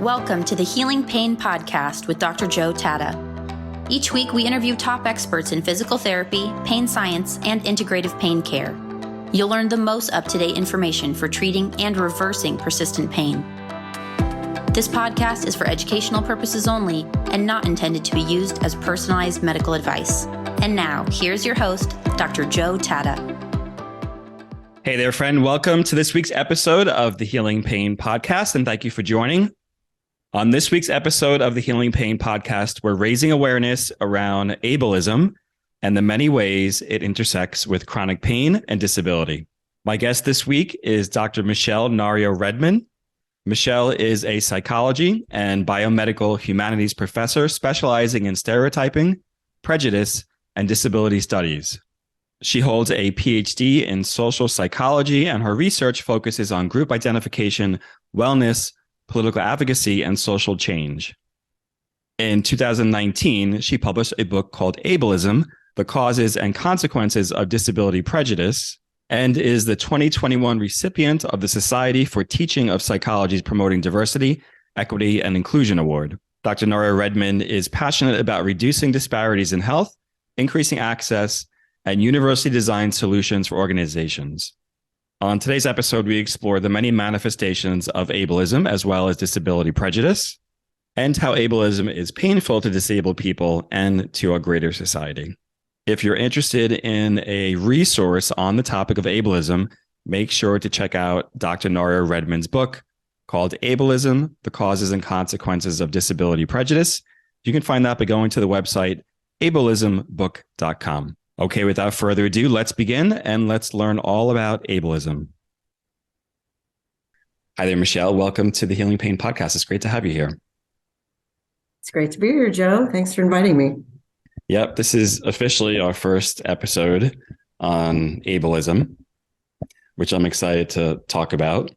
Welcome to the Healing Pain Podcast with Dr. Joe Tata. Each week, we interview top experts in physical therapy, pain science, and integrative pain care. You'll learn the most up-to-date information for treating and reversing persistent pain. This podcast is for educational purposes only and not intended to be used as personalized medical advice. And now, here's your host, Dr. Joe Tata. Hey there, friend. Welcome to this week's episode of the Healing Pain Podcast, and thank you for joining. On this week's episode of the Healing Pain Podcast, we're raising awareness around ableism and the many ways it intersects with chronic pain and disability. My guest this week is Dr. Michelle Nario-Redmond. Michelle is a psychology and biomedical humanities professor specializing in stereotyping, prejudice, and disability studies. She holds a PhD in social psychology, and her research focuses on group identification, wellness, political advocacy, and social change. In 2019, she published a book called Ableism, The Causes and Consequences of Disability Prejudice, and is the 2021 recipient of the Society for Teaching of Psychology's Promoting Diversity, Equity, and Inclusion Award. Dr. Nario-Redmond is passionate about reducing disparities in health, increasing access, and university-designed solutions for organizations. On today's episode, we explore the many manifestations of ableism as well as disability prejudice, and how ableism is painful to disabled people and to a greater society. If you're interested in a resource on the topic of ableism, make sure to check out Dr. Nario-Redmond's book called Ableism, The Causes and Consequences of Disability Prejudice. You can find that by going to the website ableismbook.com. Okay, without further ado, let's begin and let's learn all about ableism. Hi there, Michelle. Welcome to the Healing Pain Podcast. It's great to have you here. It's great to be here, Joe. Thanks for inviting me. Yep, this is officially our first episode on ableism, which I'm excited to talk about.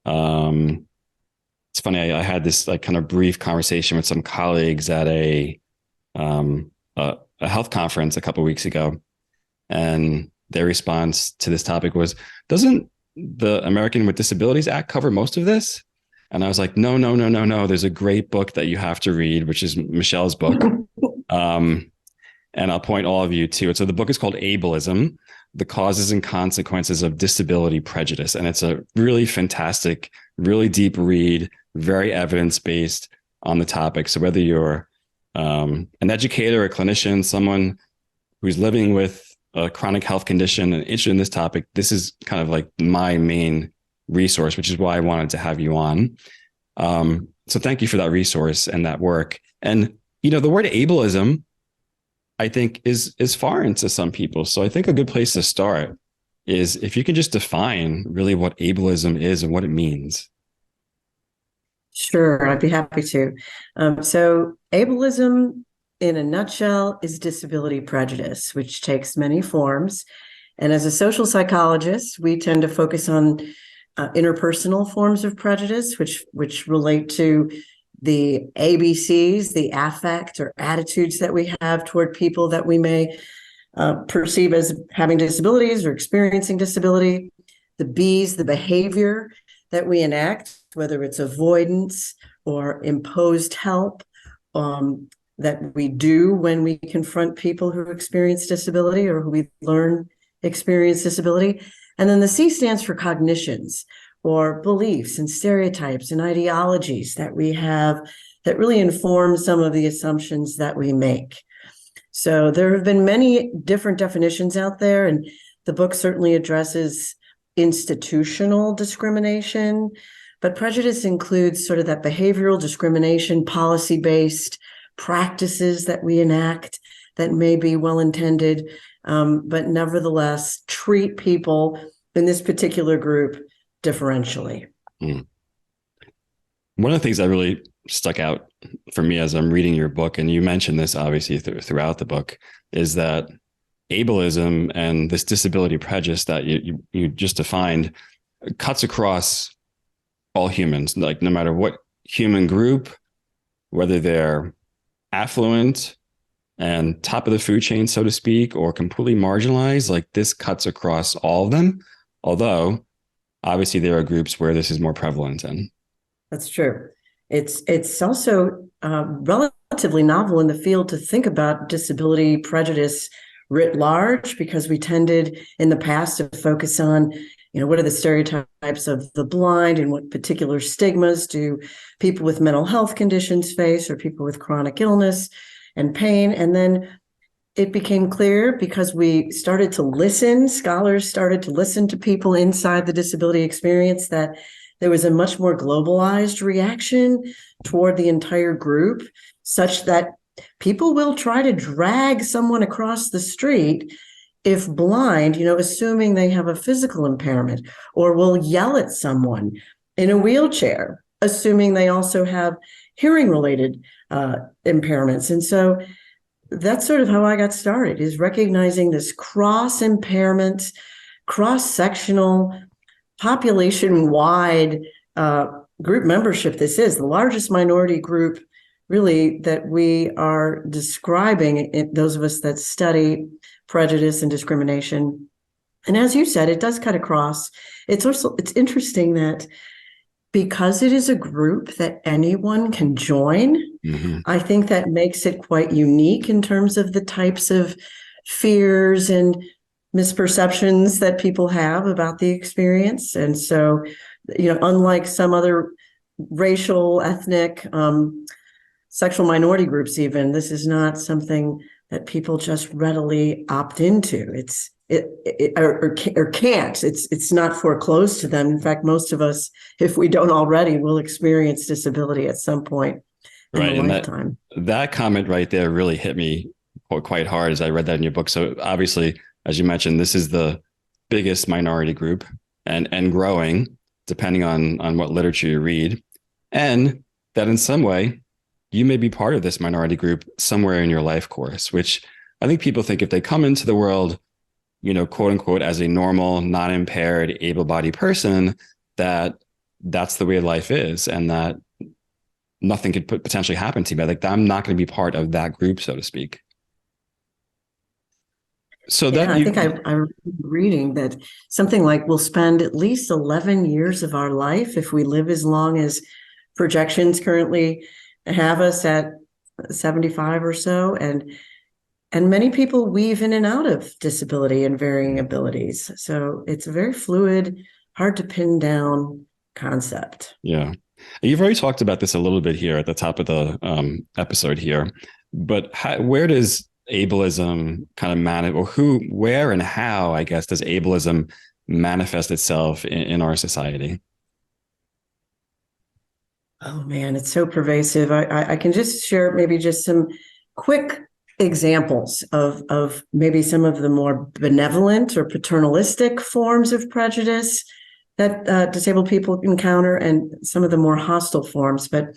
It's funny, I had this kind of brief conversation with some colleagues at a health conference a couple of weeks ago, and their response to this topic was, doesn't the American with Disabilities Act cover most of this? And I was like, no. There's a great book that you have to read, which is Michelle's book. And I'll point all of you to it. So the book is called Ableism, The Causes and Consequences of Disability Prejudice. And it's a really fantastic, really deep read, very evidence-based on the topic. So whether you're an educator, a clinician, someone who's living with a chronic health condition and interested in this topic, this is kind of like my main resource, which is why I wanted to have you on. So thank you for that resource and that work. And, the word ableism, I think, is foreign to some people. So I think a good place to start is if you can just define really what ableism is and what it means. Sure, I'd be happy to. So ableism, in a nutshell, is disability prejudice, which takes many forms. And as a social psychologist, we tend to focus on interpersonal forms of prejudice, which relate to the ABCs, the affect or attitudes that we have toward people that we may perceive as having disabilities or experiencing disability. The Bs, the behavior that we enact, whether it's avoidance or imposed help, that we do when we confront people who experience disability or who we learn experience disability. And then the C stands for cognitions, or beliefs and stereotypes and ideologies that we have that really inform some of the assumptions that we make. So there have been many different definitions out there, and the book certainly addresses institutional discrimination, but prejudice includes sort of that behavioral discrimination, policy-based practices that we enact that may be well-intended, but nevertheless treat people in this particular group differentially. One of the things that really stuck out for me as I'm reading your book, and you mentioned this obviously throughout the book, is that ableism and this disability prejudice that you just defined cuts across all humans, like no matter what human group, whether they're affluent and top of the food chain, so to speak, or completely marginalized, like this cuts across all of them. Although obviously there are groups where this is more prevalent in. That's true. It's also relatively novel in the field to think about disability prejudice writ large, because we tended in the past to focus on, what are the stereotypes of the blind and what particular stigmas do people with mental health conditions face, or people with chronic illness and pain. And then it became clear, because we started to listen, scholars started to listen to people inside the disability experience, that there was a much more globalized reaction toward the entire group, such that people will try to drag someone across the street if blind, assuming they have a physical impairment, or will yell at someone in a wheelchair, assuming they also have hearing-related impairments. And so that's sort of how I got started, is recognizing this cross-impairment, cross-sectional, population-wide group membership. This is the largest minority group, really, that we are describing, those of us that study prejudice and discrimination. And as you said, it does cut across. It's interesting that because it is a group that anyone can join, I think that makes it quite unique in terms of the types of fears and misperceptions that people have about the experience. And so, unlike some other racial, ethnic, sexual minority groups, even, this is not something that people just readily opt into. Or can't. It's not foreclosed to them. In fact, most of us, if we don't already, will experience disability at some point in a lifetime. That comment right there really hit me quite hard as I read that in your book. So obviously, as you mentioned, this is the biggest minority group and growing, depending on what literature you read, and that in some way you may be part of this minority group somewhere in your life course, which I think people think if they come into the world, quote unquote, as a normal, non-impaired, able-bodied person, that's the way life is, and that nothing could potentially happen to me. Like, I'm not going to be part of that group, so to speak. So I think I'm reading that something like we'll spend at least 11 years of our life, if we live as long as projections currently have us at 75 or so, and many people weave in and out of disability and varying abilities. So it's a very fluid, hard to pin down concept. Yeah. You've already talked about this a little bit here at the top of the episode here, but where does ableism kind of manifest, or where and how, I guess, does ableism manifest itself in our society? Oh man, it's so pervasive. I can just share maybe just some quick examples of maybe some of the more benevolent or paternalistic forms of prejudice that disabled people encounter, and some of the more hostile forms. But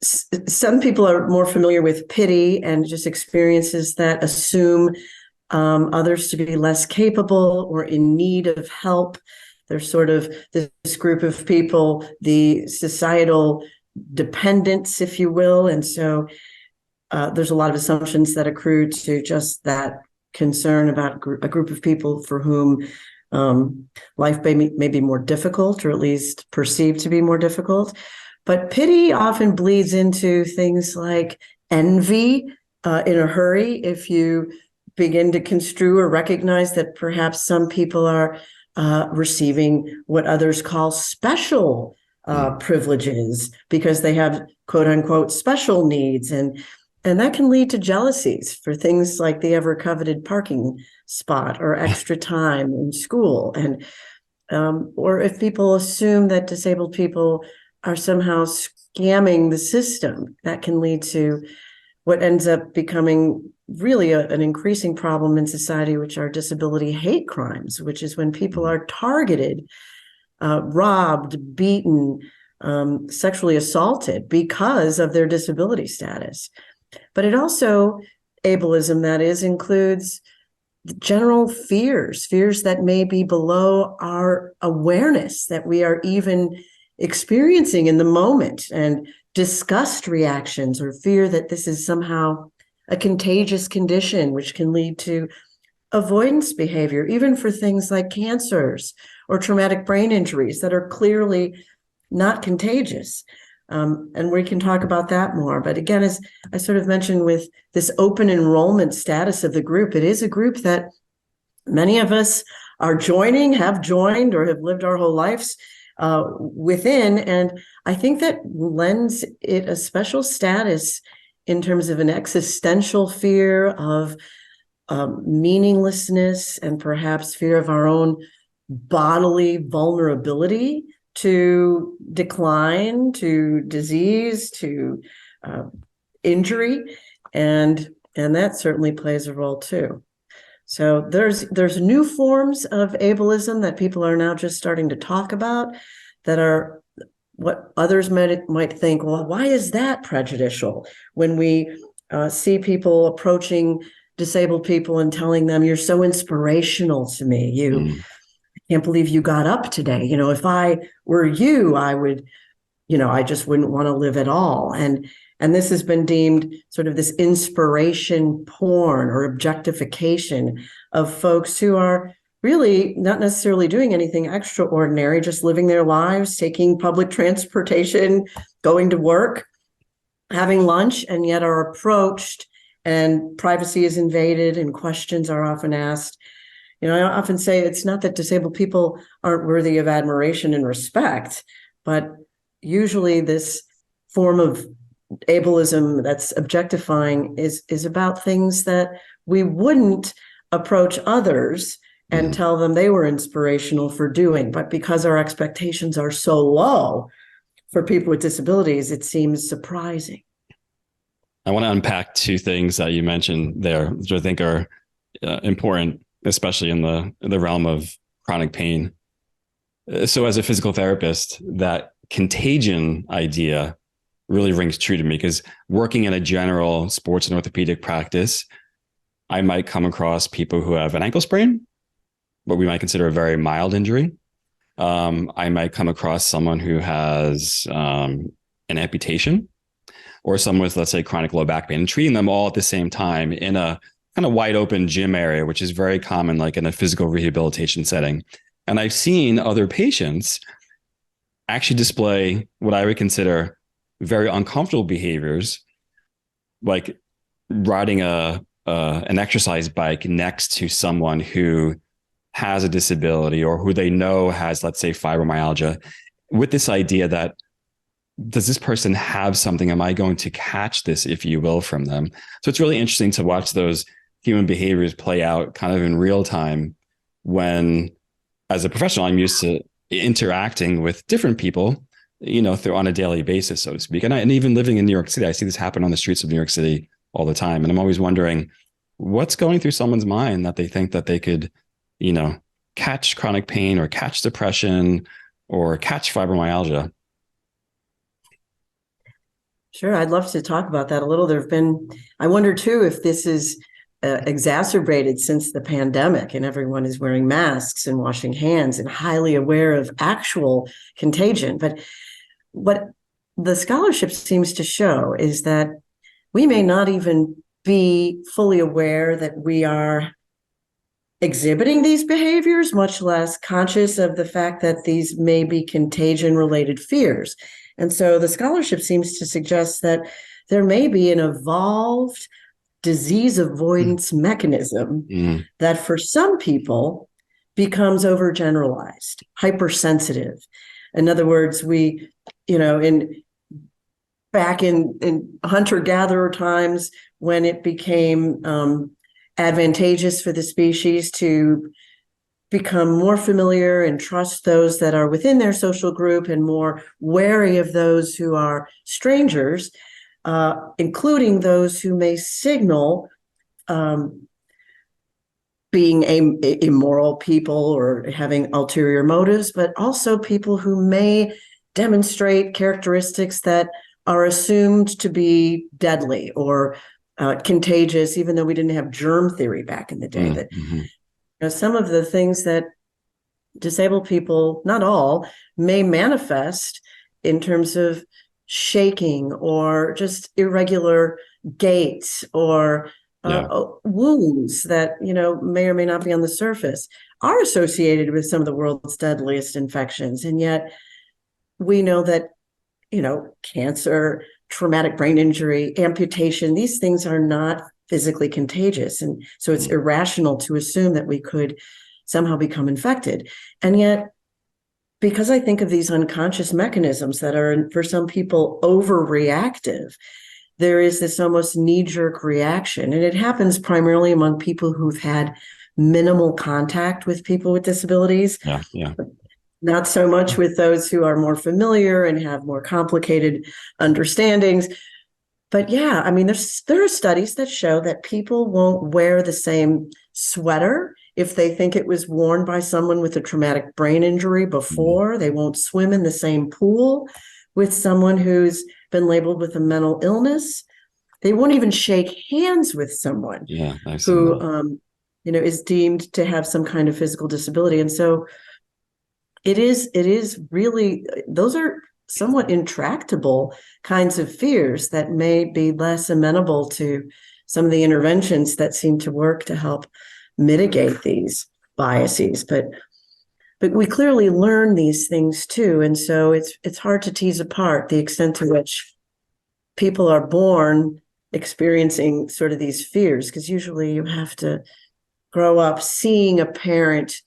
some people are more familiar with pity and just experiences that assume others to be less capable or in need of help. There's sort of this group of people, the societal dependents, if you will. And so there's a lot of assumptions that accrue to just that concern about a group of people for whom life may be more difficult, or at least perceived to be more difficult. But pity often bleeds into things like envy in a hurry, if you begin to construe or recognize that perhaps some people are receiving what others call special privileges because they have quote unquote special needs. And that can lead to jealousies for things like the ever coveted parking spot or extra time in school. And or if people assume that disabled people are somehow scamming the system, that can lead to what ends up becoming really an increasing problem in society, which are disability hate crimes, which is when people are targeted, robbed, beaten, sexually assaulted because of their disability status. But it also, ableism that is, includes general fears that may be below our awareness, that we are even experiencing in the moment, and disgust reactions or fear that this is somehow a contagious condition, which can lead to avoidance behavior, even for things like cancers or traumatic brain injuries that are clearly not contagious. And we can talk about that more. But again, as I sort of mentioned with this open enrollment status of the group, it is a group that many of us are joining, have joined, or have lived our whole lives within. And I think that lends it a special status in terms of an existential fear of meaninglessness and perhaps fear of our own bodily vulnerability to decline, to disease, to injury, and that certainly plays a role too. So there's new forms of ableism that people are now just starting to talk about that are what others might think, well, why is that prejudicial? When we see people approaching disabled people and telling them, you're so inspirational to me. I can't believe you got up today. If I were you, I would, I just wouldn't want to live at all. And this has been deemed sort of this inspiration porn or objectification of folks who are really not necessarily doing anything extraordinary, just living their lives, taking public transportation, going to work, having lunch, and yet are approached and privacy is invaded and questions are often asked. I often say it's not that disabled people aren't worthy of admiration and respect, but usually this form of ableism that's objectifying is about things that we wouldn't approach others and tell them they were inspirational for doing. But because our expectations are so low for people with disabilities, it seems surprising. I want to unpack two things that you mentioned there, which I think are important, especially in the realm of chronic pain. So as a physical therapist, that contagion idea really rings true to me, because working in a general sports and orthopedic practice, I might come across people who have an ankle sprain, what we might consider a very mild injury. I might come across someone who has an amputation, or someone with, let's say, chronic low back pain, and treating them all at the same time in a kind of wide open gym area, which is very common, like in a physical rehabilitation setting. And I've seen other patients actually display what I would consider very uncomfortable behaviors, like riding an exercise bike next to someone who has a disability or who they know has, let's say, fibromyalgia, with this idea that, does this person have something? Am I going to catch this, if you will, from them? So it's really interesting to watch those human behaviors play out kind of in real time, when, as a professional, I'm used to interacting with different people, through on a daily basis, so to speak. And even living in New York City, I see this happen on the streets of New York City all the time. And I'm always wondering what's going through someone's mind that they think that they could, catch chronic pain or catch depression or catch fibromyalgia. Sure, I'd love to talk about that a little. I wonder too if this is exacerbated since the pandemic and everyone is wearing masks and washing hands and highly aware of actual contagion. But what the scholarship seems to show is that we may not even be fully aware that we are exhibiting these behaviors, much less conscious of the fact that these may be contagion-related fears. And so the scholarship seems to suggest that there may be an evolved disease avoidance mechanism that for some people becomes overgeneralized, hypersensitive. In other words, back in hunter-gatherer times, when it became advantageous for the species to become more familiar and trust those that are within their social group and more wary of those who are strangers, including those who may signal being immoral people or having ulterior motives, but also people who may demonstrate characteristics that are assumed to be deadly or contagious, even though we didn't have germ theory back in the day. Some of the things that disabled people, not all, may manifest in terms of shaking or just irregular gait or wounds that may or may not be on the surface, are associated with some of the world's deadliest infections. And yet we know that, cancer, traumatic brain injury, amputation, these things are not physically contagious. And so it's irrational to assume that we could somehow become infected. And yet, because I think of these unconscious mechanisms that are, for some people, overreactive, there is this almost knee-jerk reaction. And it happens primarily among people who've had minimal contact with people with disabilities. Yeah. Not so much with those who are more familiar and have more complicated understandings. But yeah, I mean, there are studies that show that people won't wear the same sweater if they think it was worn by someone with a traumatic brain injury before. They won't swim in the same pool with someone who's been labeled with a mental illness. They won't even shake hands with someone who, is deemed to have some kind of physical disability. And so it is really, those are somewhat intractable kinds of fears that may be less amenable to some of the interventions that seem to work to help mitigate these biases. But we clearly learn these things too. And so it's hard to tease apart the extent to which people are born experiencing sort of these fears, because usually you have to grow up seeing a parent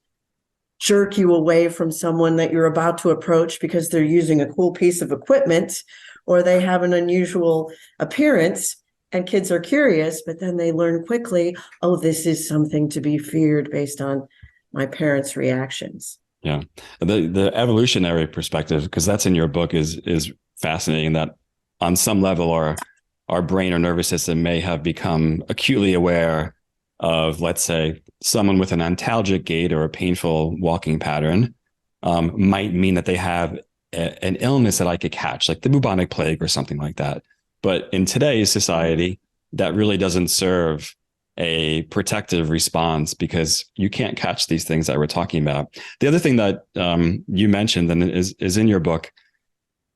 jerk you away from someone that you're about to approach because they're using a cool piece of equipment or they have an unusual appearance, and kids are curious, but then they learn quickly, oh, this is something to be feared based on my parents' reactions. Yeah. The evolutionary perspective, because that's in your book, is fascinating, that on some level our brain or nervous system may have become acutely aware of, let's say, someone with an antalgic gait or a painful walking pattern might mean that they have an illness that I could catch, like the bubonic plague or something like that. But in today's society, that really doesn't serve a protective response because you can't catch these things that we're talking about. The other thing that you mentioned and is in your book,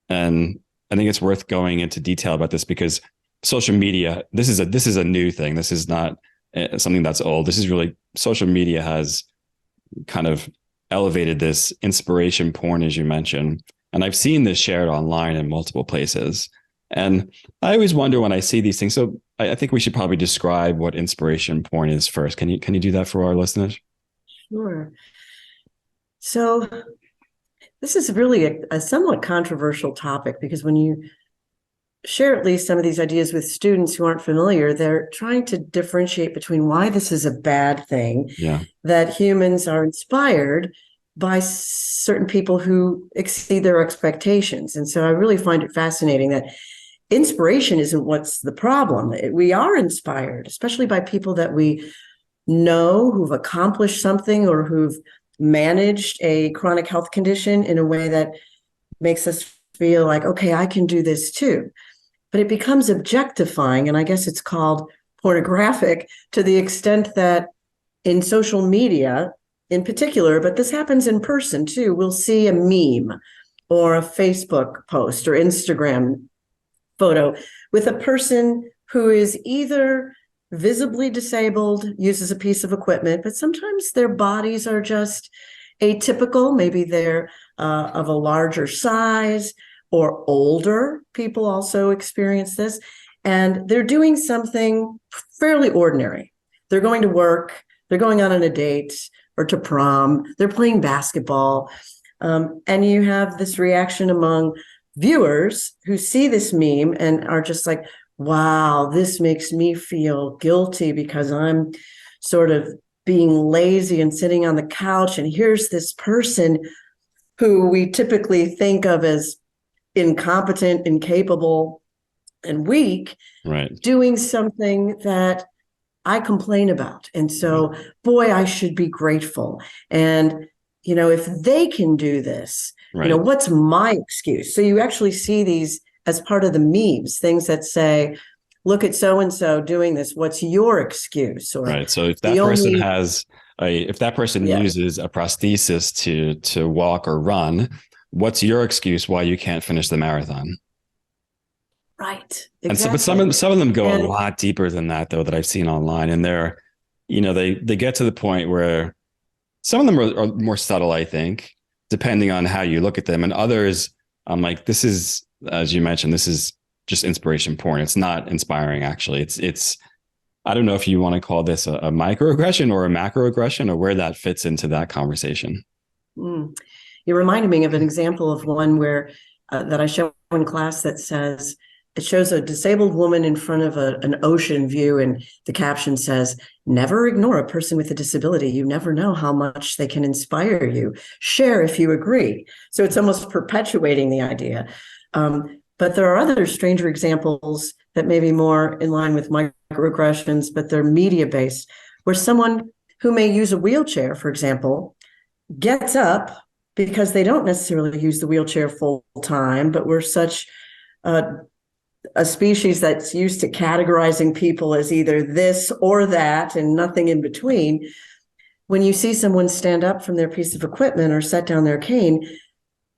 and I think it's worth going into detail about this because social media, this is a new thing. This is not something that's old. This is really, social media has kind of elevated this inspiration porn, as you mentioned. And I've seen this shared online in multiple places. And I always wonder when I see these things. So I think we should probably describe what inspiration porn is first. Can you do that for our listeners? Sure. So this is really a somewhat controversial topic because when you share at least some of these ideas with students who aren't familiar, they're trying to differentiate between why this is a bad thing, that humans are inspired by certain people who exceed their expectations. And so I really find it fascinating that inspiration isn't what's the problem. We are inspired, especially by people that we know who've accomplished something or who've managed a chronic health condition in a way that makes us feel like, okay, I can do this too. But it becomes objectifying, and I guess it's called pornographic to the extent that in social media in particular, but this happens in person too, we'll see a meme or a Facebook post or Instagram photo with a person who is either visibly disabled, uses a piece of equipment, but sometimes their bodies are just atypical. Maybe they're of a larger size or older. People also experience this. And they're doing something fairly ordinary. They're going to work, they're going out on a date or to prom, they're playing basketball. And you have this reaction among viewers who see this meme and are just like, wow, this makes me feel guilty because I'm sort of being lazy and sitting on the couch. And here's this person who we typically think of as incompetent, incapable, and weak, doing something that I complain about. And so, boy, I should be grateful. And, if they can do this, what's my excuse? So you actually see these as part of the memes, things that say, look at so-and-so doing this. What's your excuse? Or so if that person uses a prosthesis to walk or run, what's your excuse why you can't finish the marathon? Right. Exactly. And so, but some of them go a lot deeper than that, though, that I've seen online. And they're, they get to the point where some of them are more subtle, I think, depending on how you look at them. And others, I'm like, this is, as you mentioned, this is just inspiration porn. It's not inspiring, actually. It's I don't know if you want to call this a microaggression or a macroaggression, or where that fits into that conversation. You reminded me of an example of one where that I show in class that says, it shows a disabled woman in front of an ocean view, and the caption says, "Never ignore a person with a disability. You never know how much they can inspire you. Share if you agree." So it's almost perpetuating the idea. But there are other stranger examples that may be more in line with microaggressions, but they're media-based, where someone who may use a wheelchair, for example, gets up because they don't necessarily use the wheelchair full time, but we're such a species that's used to categorizing people as either this or that and nothing in between. When you see someone stand up from their piece of equipment or set down their cane,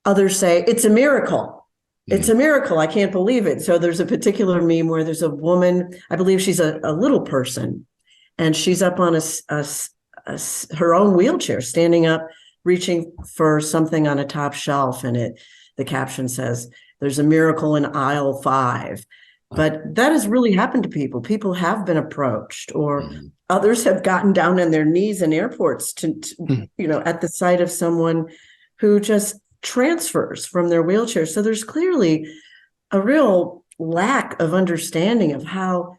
others say, "It's a miracle. It's a miracle. I can't believe it." So there's a particular meme where there's a woman, I believe she's a little person, and she's up on her own wheelchair, standing up, reaching for something on a top shelf. And the caption says, "There's a miracle in aisle 5. But that has really happened to people. People have been approached, or others have gotten down on their knees in airports to at the sight of someone who just transfers from their wheelchair. So there's clearly a real lack of understanding of how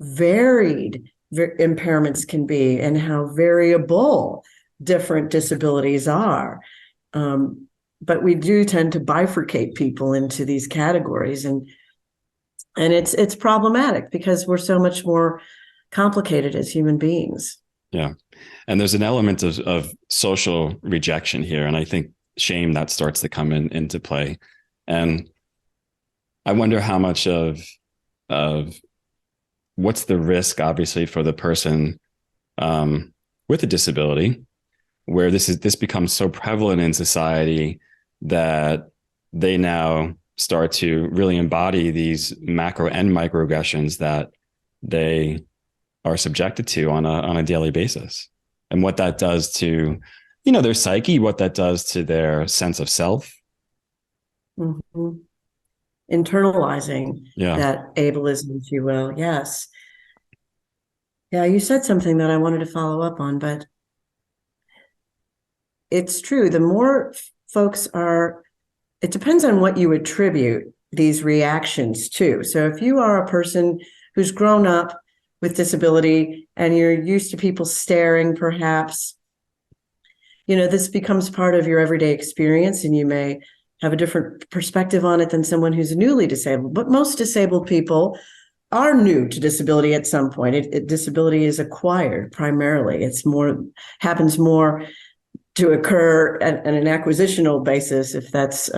varied impairments can be and how variable different disabilities are. But we do tend to bifurcate people into these categories, and it's problematic because we're so much more complicated as human beings. Yeah. And there's an element of social rejection here. And I think shame that starts to come into play. And I wonder how much of what's the risk, obviously, for the person with a disability, where this becomes so prevalent in society that they now start to really embody these macro and microaggressions that they are subjected to on a daily basis, and what that does to their psyche, what that does to their sense of self. Mm-hmm. Internalizing that ableism, if you will. Yes. Yeah, you said something that I wanted to follow up on, but it's true. The more folks it depends on what you attribute these reactions to. So if you are a person who's grown up with disability and you're used to people staring, perhaps, this becomes part of your everyday experience, and you may have a different perspective on it than someone who's newly disabled. But most disabled people are new to disability at some point. Disability is acquired primarily. Happens more to occur at an acquisitional basis, if that's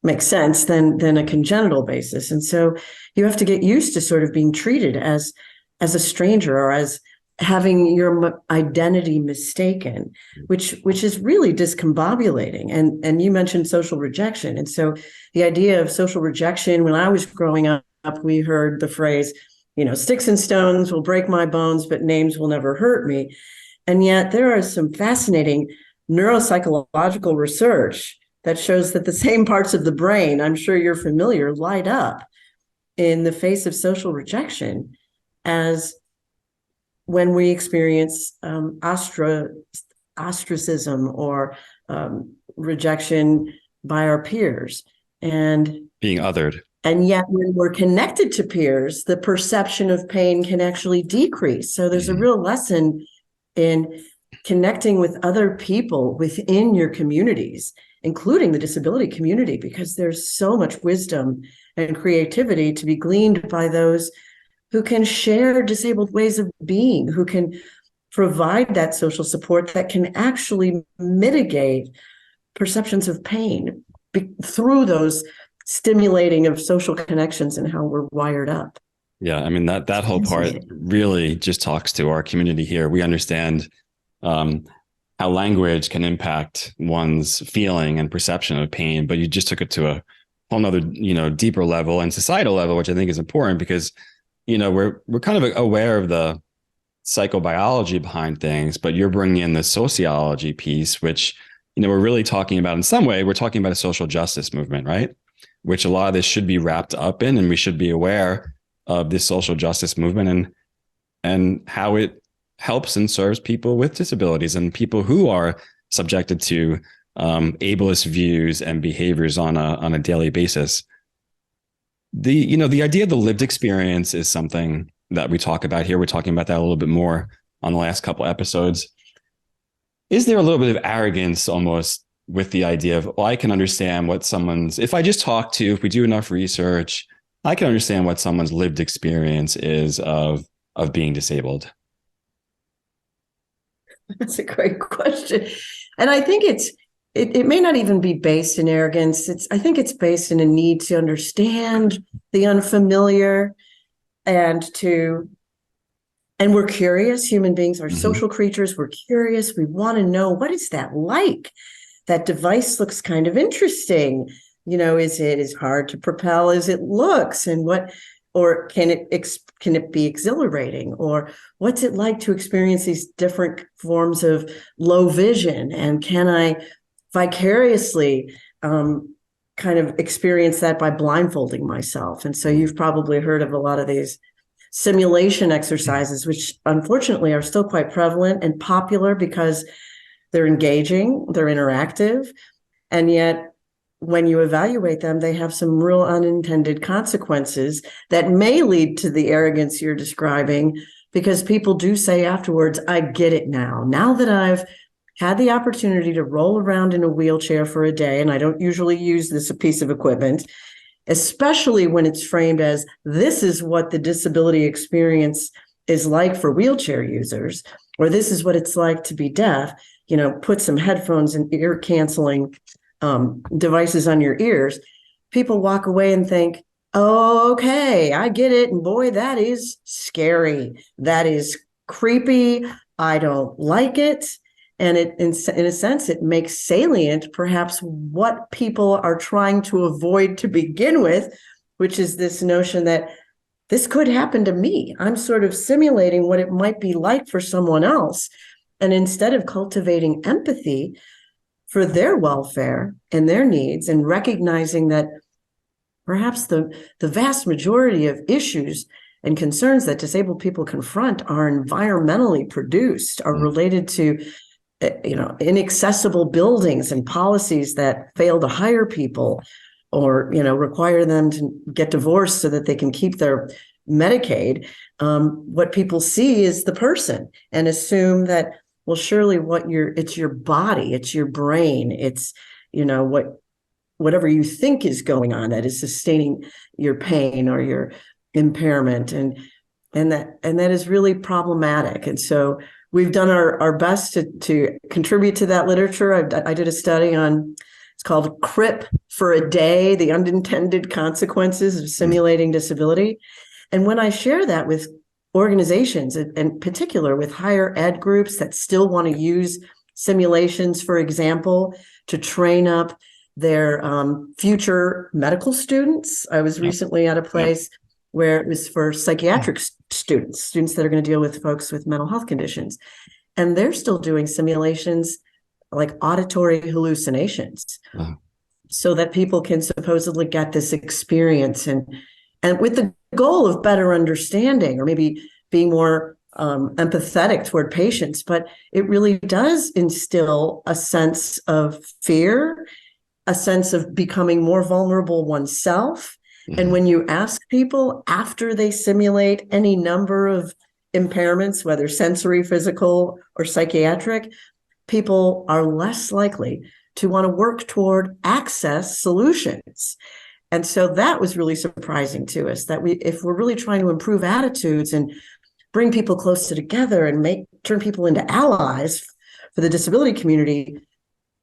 makes sense, than a congenital basis. And so you have to get used to sort of being treated as a stranger, or as having your identity mistaken, which is really discombobulating. And you mentioned social rejection. And so the idea of social rejection, when I was growing up, we heard the phrase, "Sticks and stones will break my bones, but names will never hurt me." And yet there is some fascinating neuropsychological research that shows that the same parts of the brain, I'm sure you're familiar, light up in the face of social rejection as when we experience ostracism or rejection by our peers. And being othered. And yet when we're connected to peers, the perception of pain can actually decrease. So there's a real lesson in connecting with other people within your communities, including the disability community, because there's so much wisdom and creativity to be gleaned by those who can share disabled ways of being, who can provide that social support that can actually mitigate perceptions of pain through those stimulating of social connections and how we're wired up. Yeah, I mean, that whole part really just talks to our community here. We understand how language can impact one's feeling and perception of pain, but you just took it to a whole nother, deeper level and societal level, which I think is important because, we're kind of aware of the psychobiology behind things, but you're bringing in the sociology piece, which we're really talking about, in some way, we're talking about a social justice movement, right? Which a lot of this should be wrapped up in, and we should be aware of this social justice movement and how it helps and serves people with disabilities and people who are subjected to ableist views and behaviors on a daily basis. The idea of the lived experience is something that we talk about here. We're talking about that a little bit more on the last couple episodes. Is there a little bit of arrogance almost with the idea of, well, I can understand what if we do enough research, I can understand what someone's lived experience is of being disabled? That's a great question. And I think it may not even be based in arrogance. I think it's based in a need to understand the unfamiliar and we're curious. Human beings are social creatures. We're curious. We want to know, what is that like? That device looks kind of interesting. Is it as hard to propel as it looks? And or can it be exhilarating? Or what's it like to experience these different forms of low vision? And can I vicariously kind of experience that by blindfolding myself? And so you've probably heard of a lot of these simulation exercises, which unfortunately are still quite prevalent and popular because they're engaging, they're interactive, and yet when you evaluate them, they have some real unintended consequences that may lead to the arrogance you're describing, because people do say afterwards, I get it now. Now that I've had the opportunity to roll around in a wheelchair for a day, and I don't usually use this piece of equipment, especially when it's framed as this is what the disability experience is like for wheelchair users, or this is what it's like to be deaf, put some headphones and ear canceling devices on your ears. People walk away and think, oh, okay, I get it. And boy, that is scary. That is creepy. I don't like it. And in a sense, it makes salient perhaps what people are trying to avoid to begin with, which is this notion that this could happen to me. I'm sort of simulating what it might be like for someone else. And instead of cultivating empathy for their welfare and their needs, and recognizing that perhaps the vast majority of issues and concerns that disabled people confront are environmentally produced, are related to inaccessible buildings and policies that fail to hire people, or require them to get divorced so that they can keep their Medicaid. What people see is the person and assume that, well, surely it's your body, it's your brain, it's whatever you think is going on that is sustaining your pain or your impairment, and that is really problematic. And so we've done our best to contribute to that literature. I did a study on, it's called CRIP for a Day, the unintended consequences of simulating disability. And when I share that with organizations, in particular with higher ed groups that still want to use simulations, for example, to train up their future medical students. I was recently at a place where it was for psychiatric students that are going to deal with folks with mental health conditions. And they're still doing simulations like auditory hallucinations, so that people can supposedly get this experience and with the goal of better understanding, or maybe being more empathetic toward patients. But it really does instill a sense of fear, a sense of becoming more vulnerable oneself. And when you ask people after they simulate any number of impairments, whether sensory, physical, or psychiatric, people are less likely to want to work toward access solutions. And so that was really surprising to us, that if we're really trying to improve attitudes and bring people closer together and turn people into allies for the disability community,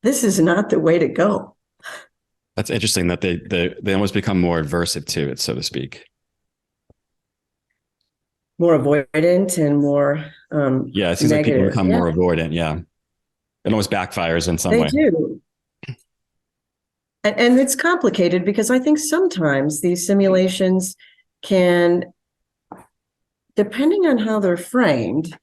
this is not the way to go. That's interesting that they almost become more aversive to it, so to speak. More avoidant and more it seems like people become more avoidant. Yeah. It almost backfires in some way. They do. And it's complicated because I think sometimes these simulations can, depending on how they're framed,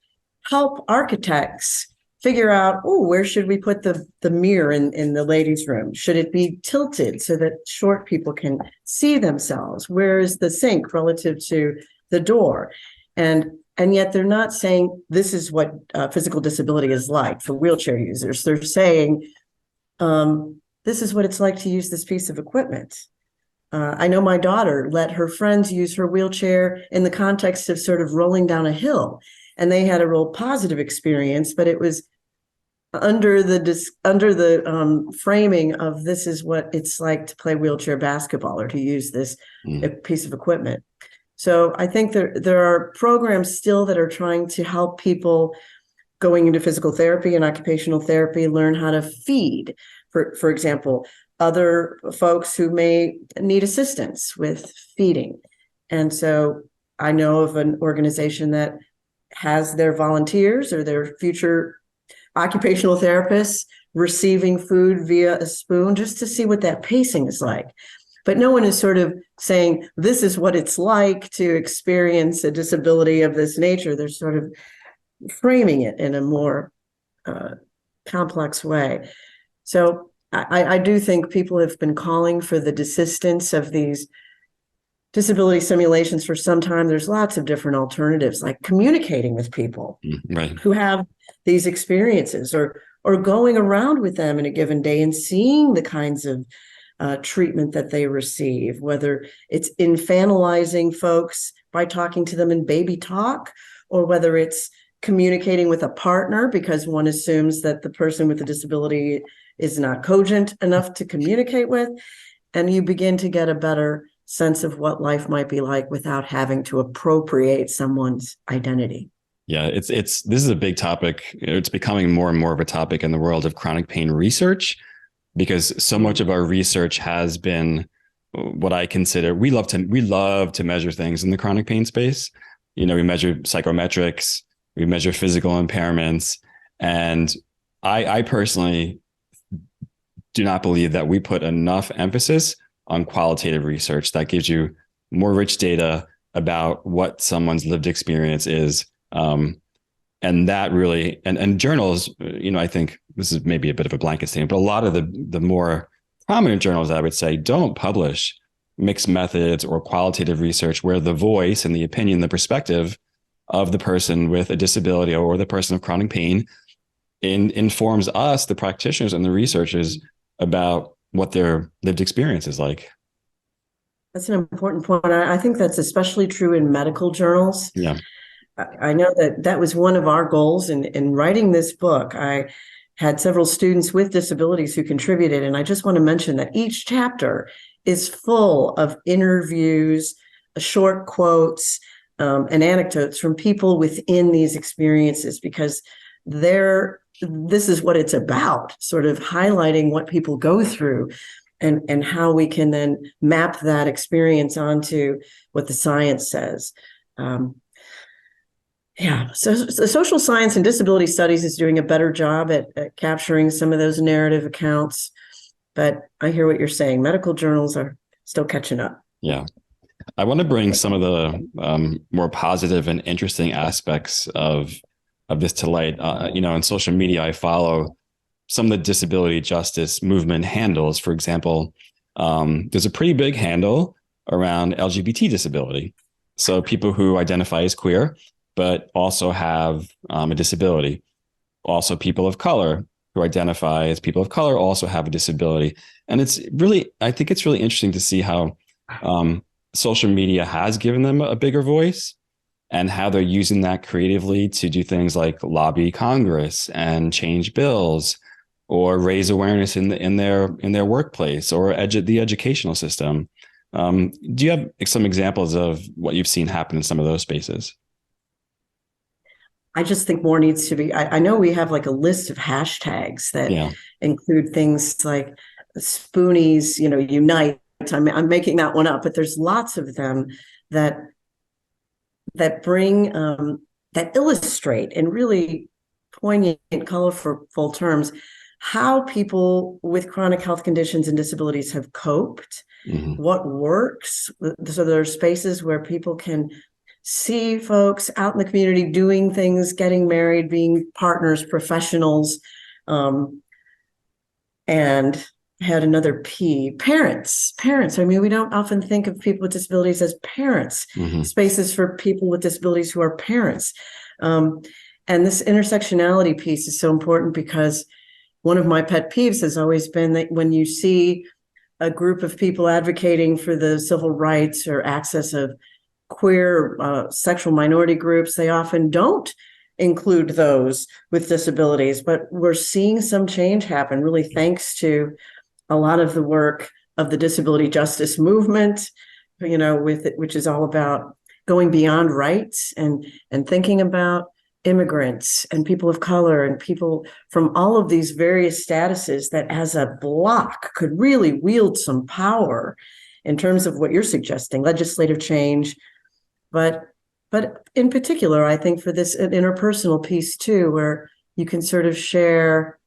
help architects figure out, oh, where should we put the mirror in the ladies' room? Should it be tilted so that short people can see themselves? Where is the sink relative to the door? And yet they're not saying this is what physical disability is like for wheelchair users. They're saying this is what it's like to use this piece of equipment. I know my daughter let her friends use her wheelchair in the context of sort of rolling down a hill, and they had a real positive experience, but it was under the framing of this is what it's like to play wheelchair basketball or to use this piece of equipment. So I think there are programs still that are trying to help people going into physical therapy and occupational therapy learn how to feed, for example, other folks who may need assistance with feeding. And so I know of an organization that has their volunteers or their future occupational therapists receiving food via a spoon just to see what that pacing is like. But no one is sort of saying, this is what it's like to experience a disability of this nature. They're sort of framing it in a more complex way. So I do think people have been calling for the desistance of these disability simulations for some time. There's lots of different alternatives, like communicating with people who have these experiences, or going around with them in a given day and seeing the kinds of treatment that they receive, whether it's infantilizing folks by talking to them in baby talk, or whether it's communicating with a partner because one assumes that the person with the disability is not cogent enough to communicate with, and you begin to get a better sense of what life might be like without having to appropriate someone's identity. Yeah, this is a big topic. It's becoming more and more of a topic in the world of chronic pain research, because so much of our research has been what I consider, we love to measure things in the chronic pain space. We measure psychometrics, we measure physical impairments, and I personally do not believe that we put enough emphasis on qualitative research that gives you more rich data about what someone's lived experience is. And that really, and journals, I think this is maybe a bit of a blanket statement, but a lot of the more prominent journals, I would say, don't publish mixed methods or qualitative research where the voice and the opinion, the perspective of the person with a disability or the person of chronic pain informs us, the practitioners and the researchers, about what their lived experience is like. That's an important point. I think that's especially true in medical journals. Yeah. I know that was one of our goals in writing this book. I had several students with disabilities who contributed, and I just want to mention that each chapter is full of interviews, short quotes, and anecdotes from people within these experiences, because this is what it's about, sort of highlighting what people go through and how we can then map that experience onto what the science says. So social science and disability studies is doing a better job at capturing some of those narrative accounts. But I hear what you're saying. Medical journals are still catching up. Yeah. I want to bring some of the more positive and interesting aspects of this to light. In social media, I follow some of the disability justice movement handles. For example, there's a pretty big handle around LGBT disability. So people who identify as queer, but also have a disability. Also people of color who identify as people of color also have a disability. And I think it's really interesting to see how social media has given them a bigger voice, and how they're using that creatively to do things like lobby Congress and change bills, or raise awareness in their workplace, or the educational system. Do you have some examples of what you've seen happen in some of those spaces? I just think more needs to be. I know we have like a list of hashtags that include things like Spoonies, Unite. I'm making that one up, but there's lots of them that bring that illustrate in really poignant, colorful terms how people with chronic health conditions and disabilities have coped, what works. So there are spaces where people can see folks out in the community doing things, getting married, being partners, professionals, and had another P, parents. I mean, we don't often think of people with disabilities as parents, spaces for people with disabilities who are parents. And this intersectionality piece is so important because one of my pet peeves has always been that when you see a group of people advocating for the civil rights or access of queer, sexual minority groups, they often don't include those with disabilities. But we're seeing some change happen, really thanks to a lot of the work of the disability justice movement, with it, which is all about going beyond rights and thinking about immigrants and people of color and people from all of these various statuses that as a block could really wield some power in terms of what you're suggesting, legislative change. But in particular, I think for this interpersonal piece too, where you can sort of share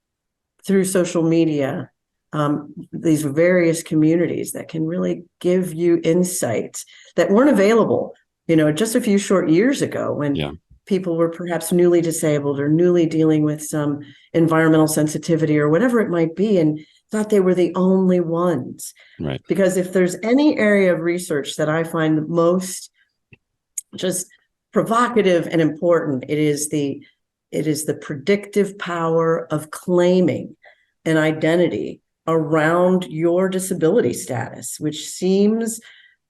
through social media these various communities that can really give you insights that weren't available, just a few short years ago when people were perhaps newly disabled or newly dealing with some environmental sensitivity or whatever it might be, and thought they were the only ones. Right. Because if there's any area of research that I find most just provocative and important, it is the predictive power of claiming an identity around your disability status, which seems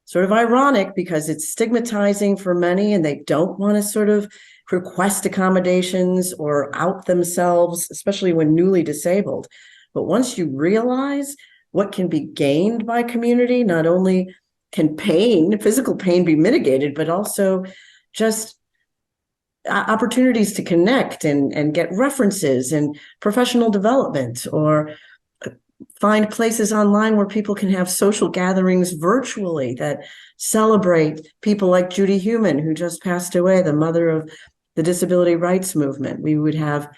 sort of ironic because it's stigmatizing for many and they don't want to sort of request accommodations or out themselves, especially when newly disabled. But once you realize what can be gained by community, not only can physical pain be mitigated, but also just opportunities to connect and get references and professional development, or find places online where people can have social gatherings virtually that celebrate people like Judy Heumann, who just passed away, the mother of the disability rights movement. We would have,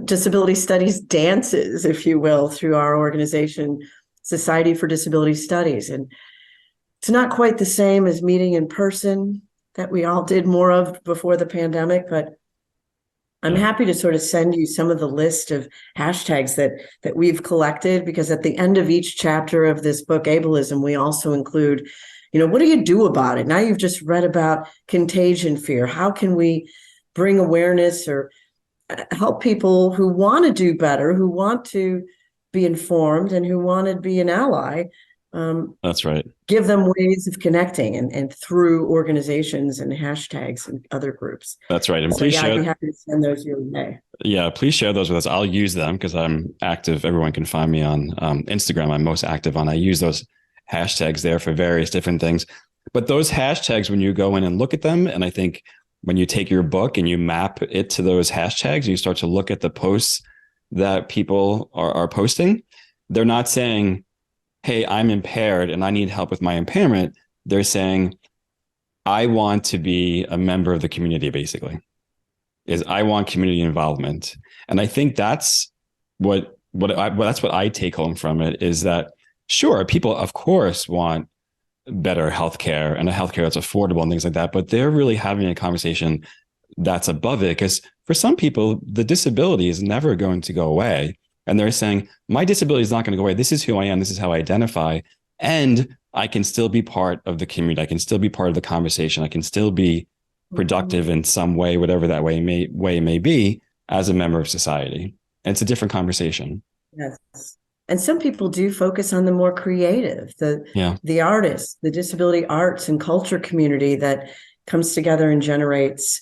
disability studies dances, if you will, through our organization, Society for Disability Studies. And it's not quite the same as meeting in person that we all did more of before the pandemic, but I'm happy to sort of send you some of the list of hashtags that we've collected, because at the end of each chapter of this book, Ableism, we also include, what do you do about it? Now you've just read about contagion fear. How can we bring awareness or help people who want to do better, who want to be informed and who want to be an ally? That's right. Give them ways of connecting and through organizations and hashtags and other groups. That's right. And so, please share. I'd be happy to send those your way. Yeah, please share those with us. I'll use them because I'm active. Everyone can find me on Instagram. I'm most active on. I use those hashtags there for various different things. But those hashtags, when you go in and look at them, and I think when you take your book and you map it to those hashtags, you start to look at the posts that people are posting. They're not saying, hey, I'm impaired and I need help with my impairment. They're saying, I want to be a member of the community, basically. I want community involvement. And I think that's what I take home from it, is that, sure, people, of course, want better healthcare and a healthcare that's affordable and things like that, but they're really having a conversation that's above it, because for some people, the disability is never going to go away. And they're saying, my disability is not going to go away. This is who I am. This is how I identify. And I can still be part of the community. I can still be part of the conversation. I can still be productive in some way, whatever that way may be, as a member of society. And it's a different conversation. Yes. And some people do focus on the more creative, the artists, the disability arts and culture community that comes together and generates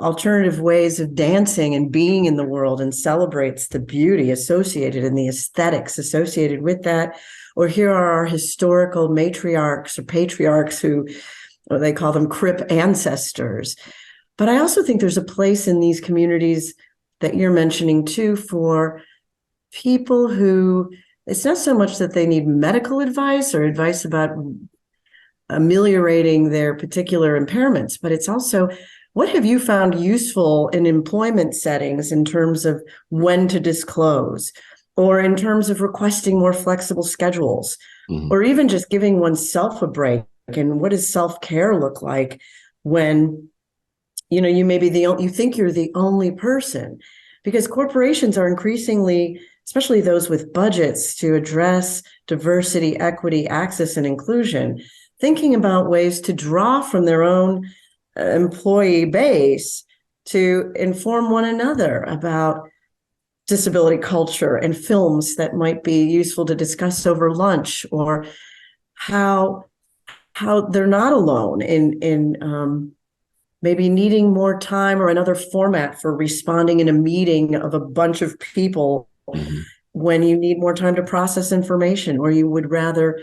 alternative ways of dancing and being in the world, and celebrates the beauty associated and the aesthetics associated with that. Or here are our historical matriarchs or patriarchs or they call them crip ancestors. But I also think there's a place in these communities that you're mentioning too, for people who, it's not so much that they need medical advice or advice about ameliorating their particular impairments, but it's also, what have you found useful in employment settings in terms of when to disclose, or in terms of requesting more flexible schedules, or even just giving oneself a break? And what does self-care look like when, you may be you think you're the only person, because corporations are increasingly, especially those with budgets to address diversity, equity, access, and inclusion, thinking about ways to draw from their own employee base to inform one another about disability culture and films that might be useful to discuss over lunch, or how they're not alone in maybe needing more time or another format for responding in a meeting of a bunch of people when you need more time to process information, or you would rather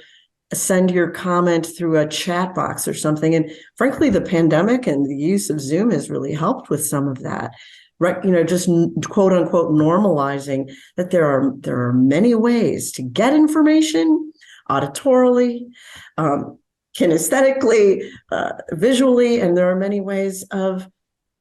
send your comment through a chat box or something. And frankly, the pandemic and the use of Zoom has really helped with some of that. Right, just quote unquote normalizing that there are many ways to get information auditorily, kinesthetically, visually, and there are many ways of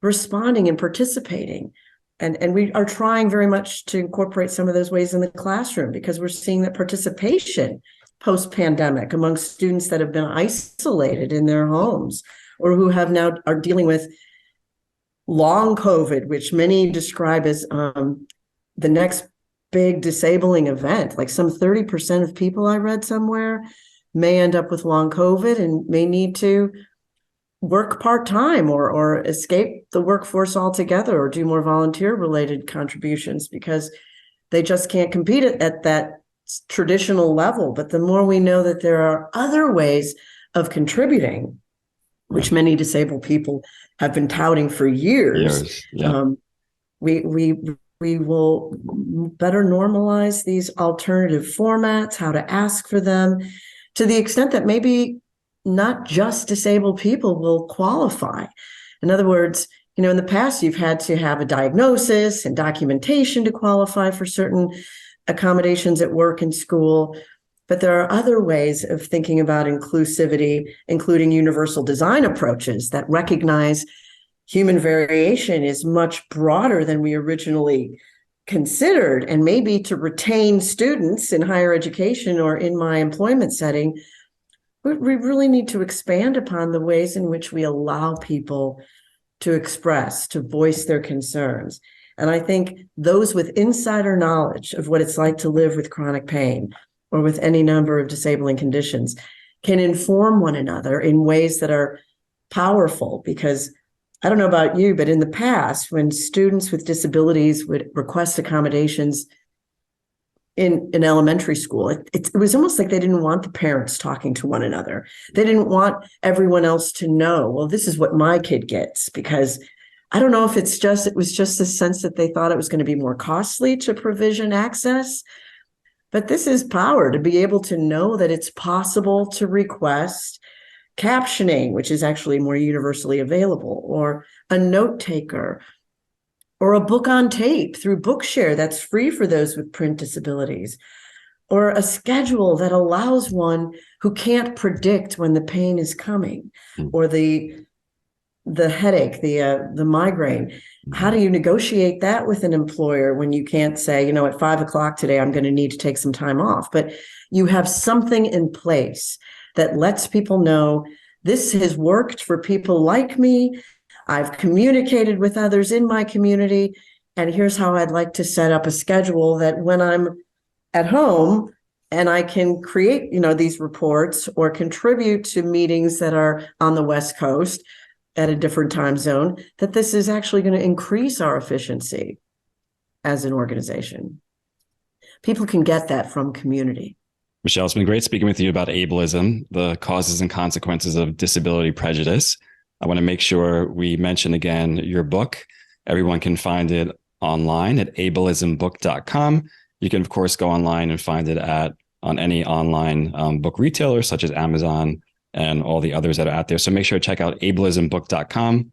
responding and participating. And we are trying very much to incorporate some of those ways in the classroom, because we're seeing that participation post-pandemic among students that have been isolated in their homes, or who are dealing with long COVID, which many describe as the next big disabling event. Like some 30% of people I read somewhere may end up with long COVID and may need to work part-time or escape the workforce altogether, or do more volunteer-related contributions because they just can't compete at that traditional level. But the more we know that there are other ways of contributing, which many disabled people have been touting for years. Yeah. We will better normalize these alternative formats, how to ask for them, to the extent that maybe not just disabled people will qualify. In other words, in the past, you've had to have a diagnosis and documentation to qualify for certain accommodations at work and school. But there are other ways of thinking about inclusivity, including universal design approaches that recognize human variation is much broader than we originally considered. And maybe to retain students in higher education or in my employment setting, we really need to expand upon the ways in which we allow people to express, to voice their concerns. And I think those with insider knowledge of what it's like to live with chronic pain or with any number of disabling conditions can inform one another in ways that are powerful. Because I don't know about you, but in the past, when students with disabilities would request accommodations in elementary school, it was almost like they didn't want the parents talking to one another. They didn't want everyone else to know, well, this is what my kid gets, because I don't know if it was just a sense that they thought it was going to be more costly to provision access. But this is power, to be able to know that it's possible to request captioning, which is actually more universally available, or a note taker, or a book on tape through Bookshare that's free for those with print disabilities, or a schedule that allows one who can't predict when the pain is coming, or the headache, the migraine. How do you negotiate that with an employer when you can't say, at 5 o'clock today, I'm going to need to take some time off? But you have something in place that lets people know this has worked for people like me. I've communicated with others in my community, and here's how I'd like to set up a schedule that when I'm at home and I can create, these reports or contribute to meetings that are on the West Coast at a different time zone, that this is actually going to increase our efficiency as an organization. People can get that from community. Michelle, it's been great speaking with you about ableism, the causes and consequences of disability prejudice. I want to make sure we mention again your book. Everyone can find it online at ableismbook.com. You can, of course, go online and find it on any online book retailer, such as Amazon and all the others that are out there. So make sure to check out ableismbook.com.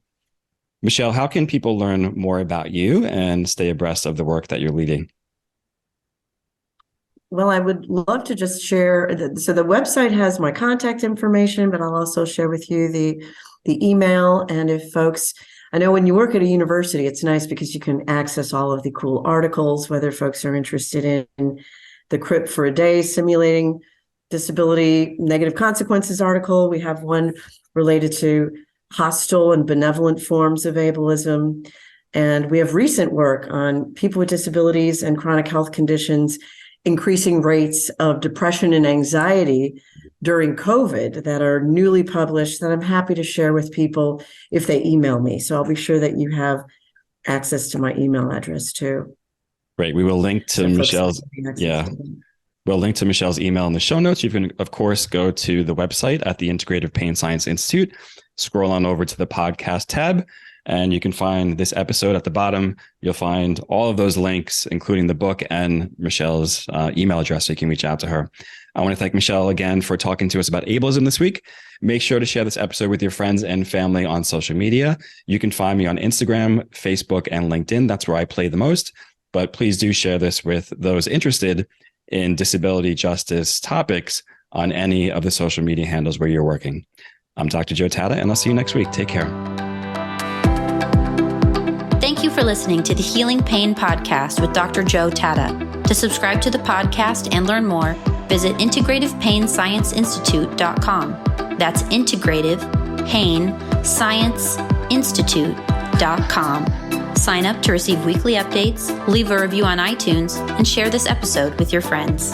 Michelle, how can people learn more about you and stay abreast of the work that you're leading? Well, I would love to just share. So the website has my contact information, but I'll also share with you the email. And if folks, I know when you work at a university, it's nice because you can access all of the cool articles, whether folks are interested in the CRIP for a Day simulating disability negative consequences article. We have one related to hostile and benevolent forms of ableism. And we have recent work on people with disabilities and chronic health conditions, increasing rates of depression and anxiety during COVID that are newly published that I'm happy to share with people if they email me. So I'll be sure that you have access to my email address too. Great. We will link to Michelle's. We'll link to Michelle's email in the show notes. You can, of course, go to the website at the Integrative Pain Science Institute, scroll on over to the podcast tab, and you can find this episode at the bottom. You'll find all of those links, including the book and Michelle's email address, so you can reach out to her. I want to thank Michelle again for talking to us about ableism this week. Make sure to share this episode with your friends and family on social media. You can find me on Instagram, Facebook, and LinkedIn. That's where I play the most. But please do share this with those interested in disability justice topics on any of the social media handles where you're working. I'm Dr. Joe Tata, and I'll see you next week. Take care. Thank you for listening to the Healing Pain Podcast with Dr. Joe Tata. To subscribe to the podcast and learn more, visit integrativepainscienceinstitute.com. That's integrativepainscienceinstitute.com. Sign up to receive weekly updates, leave a review on iTunes, and share this episode with your friends.